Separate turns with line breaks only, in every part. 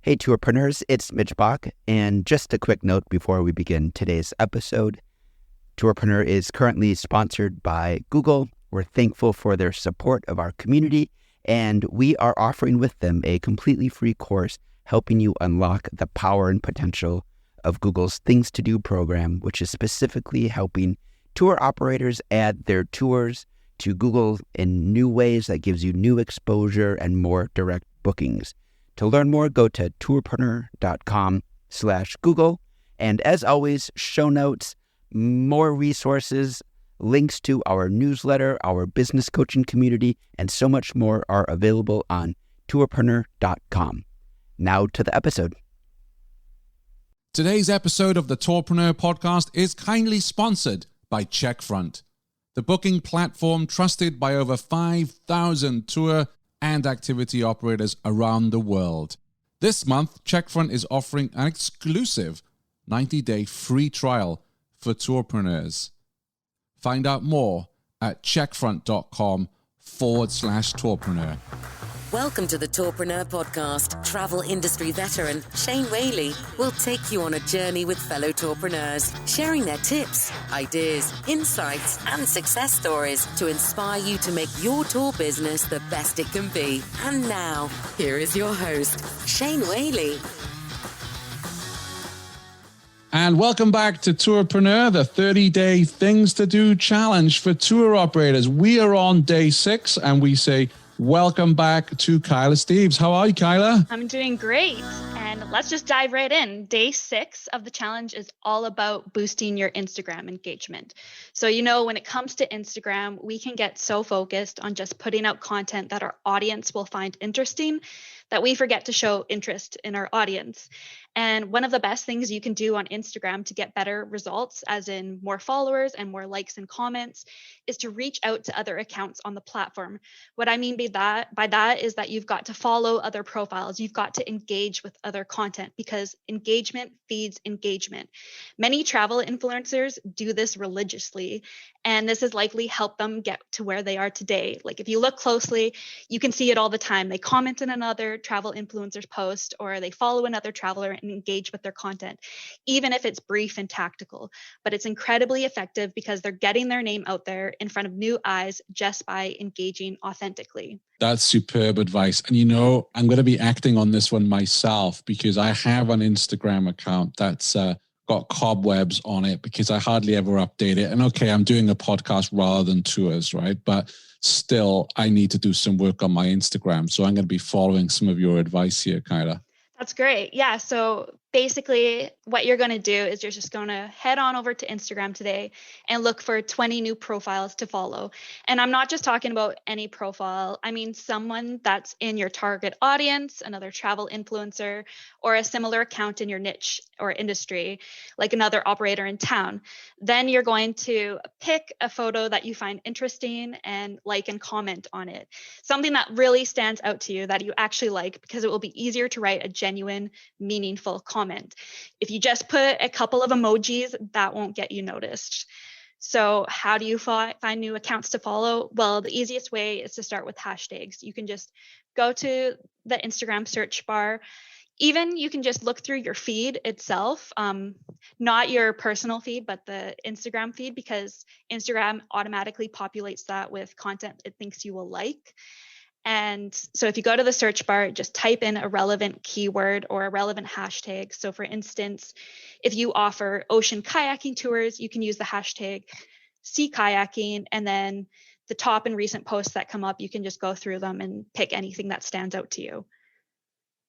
Hey, Tourpreneurs, it's Mitch Bach, and just a quick note before we begin today's episode. Tourpreneur is currently sponsored by Google. We're thankful for their support of our community, and we are offering with them a completely free course helping you unlock the power and potential of Google's Things to Do program, which is specifically helping tour operators add their tours to Google in new ways that gives you new exposure and more direct bookings. To learn more, go to tourpreneur.com/Google. And as always, show notes, more resources, links to our newsletter, our business coaching community, and so much more are available on tourpreneur.com. Now to the episode.
Today's episode of the Tourpreneur podcast is kindly sponsored by Checkfront, the booking platform trusted by over 5,000 tour and activity operators around the world. This month, Checkfront is offering an exclusive 90-day free trial for tourpreneurs. Find out more at checkfront.com/tourpreneur.
Welcome to the Tourpreneur podcast. Travel industry veteran Shane Whaley will take you on a journey with fellow tourpreneurs, sharing their tips, ideas, insights, and success stories to inspire you to make your tour business the best it can be. And now, here is your host, Shane Whaley.
And welcome back to Tourpreneur, the 30-day Things to Do challenge for tour operators. We are on day 6, and we say welcome back to Kyla Steeves. How are you, Kyla?
I'm doing great. And let's just dive right in. Day 6 of the challenge is all about boosting your Instagram engagement. So, when it comes to Instagram, we can get so focused on just putting out content that our audience will find interesting that we forget to show interest in our audience. And one of the best things you can do on Instagram to get better results, as in more followers and more likes and comments, is to reach out to other accounts on the platform. What I mean by that is that you've got to follow other profiles. You've got to engage with other content because engagement feeds engagement. Many travel influencers do this religiously, and this has likely helped them get to where they are today. Like if you look closely, you can see it all the time. They comment on another travel influencer's post, or they follow another traveler and engage with their content, even if it's brief and tactical. But it's incredibly effective because they're getting their name out there in front of new eyes just by engaging authentically.
That's superb advice. And I'm going to be acting on this one myself because I have an Instagram account that's got cobwebs on it because I hardly ever update it. And okay, I'm doing a podcast rather than tours, right? But still, I need to do some work on my Instagram. So I'm going to be following some of your advice here, Kyla.
That's great. Yeah. So basically what you're going to do is you're just going to head on over to Instagram today and look for 20 new profiles to follow. And I'm not just talking about any profile. I mean, someone that's in your target audience, another travel influencer, or a similar account in your niche or industry, like another operator in town. Then you're going to pick a photo that you find interesting and like and comment on it. Something that really stands out to you that you actually like, because it will be easier to write a genuine, meaningful comment. If you just put a couple of emojis, that won't get you noticed. So how do you find new accounts to follow? Well, the easiest way is to start with hashtags. You can just go to the Instagram search bar. Even you can just look through your feed itself, not your personal feed, but the Instagram feed, because Instagram automatically populates that with content it thinks you will like. And so if you go to the search bar, just type in a relevant keyword or a relevant hashtag. So for instance, if you offer ocean kayaking tours, you can use the hashtag sea kayaking, and then the top and recent posts that come up, you can just go through them and pick anything that stands out to you.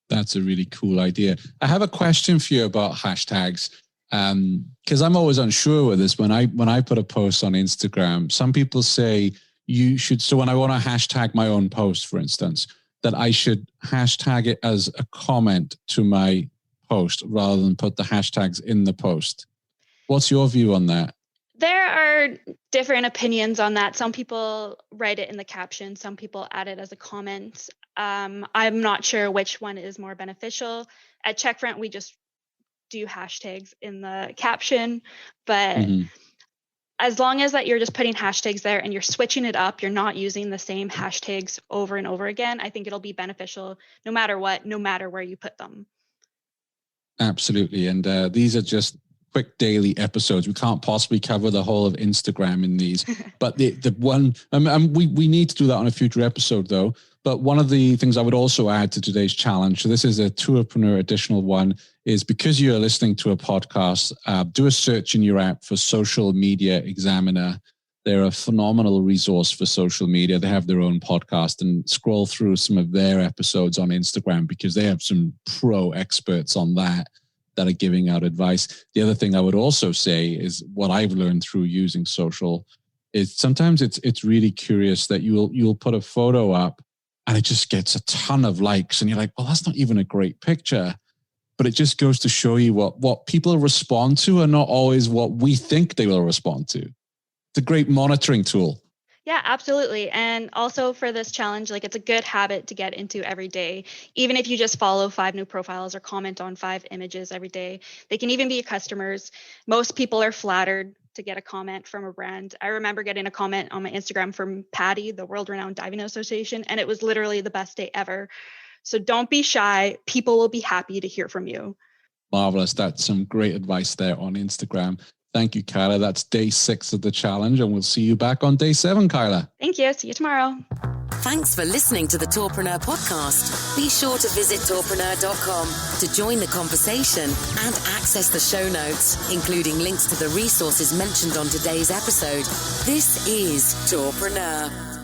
That's a really cool idea. I have a question for you about hashtags. Because I'm always unsure with this. When I put a post on Instagram, some people say you should, so when I want to hashtag my own post, for instance, that I should hashtag it as a comment to my post rather than put the hashtags in the post. What's your view on that?
There are different opinions on that. Some people write it in the caption. Some people add it as a comment. I'm not sure which one is more beneficial. At Checkfront, we just do hashtags in the caption, but as long as that you're just putting hashtags there and you're switching it up, you're not using the same hashtags over and over again, I think it'll be beneficial no matter what, no matter where you put them.
Absolutely. And these are just quick daily episodes. We can't possibly cover the whole of Instagram in these, but the one, we need to do that on a future episode though. But one of the things I would also add to today's challenge, so this is a Tourpreneur additional one, is because you're listening to a podcast, do a search in your app for Social Media Examiner. They're a phenomenal resource for social media. They have their own podcast, and scroll through some of their episodes on Instagram because they have some pro experts on that are giving out advice. The other thing I would also say is what I've learned through using social is sometimes it's really curious that you'll put a photo up and it just gets a ton of likes and you're like, well, that's not even a great picture. But it just goes to show you what people respond to are not always what we think they will respond to. It's a great monitoring tool.
Yeah, absolutely. And also for this challenge, like it's a good habit to get into every day. Even if you just follow 5 new profiles or comment on 5 images every day, they can even be customers. Most people are flattered to get a comment from a brand. I remember getting a comment on my Instagram from PADI, the World-Renowned Diving Association, and it was literally the best day ever. So don't be shy. People will be happy to hear from you.
Marvelous. That's some great advice there on Instagram. Thank you, Kyla. That's day 6 of the challenge, and we'll see you back on day 7, Kyla.
Thank you. See you tomorrow.
Thanks for listening to the Tourpreneur podcast. Be sure to visit tourpreneur.com to join the conversation and access the show notes, including links to the resources mentioned on today's episode. This is Tourpreneur.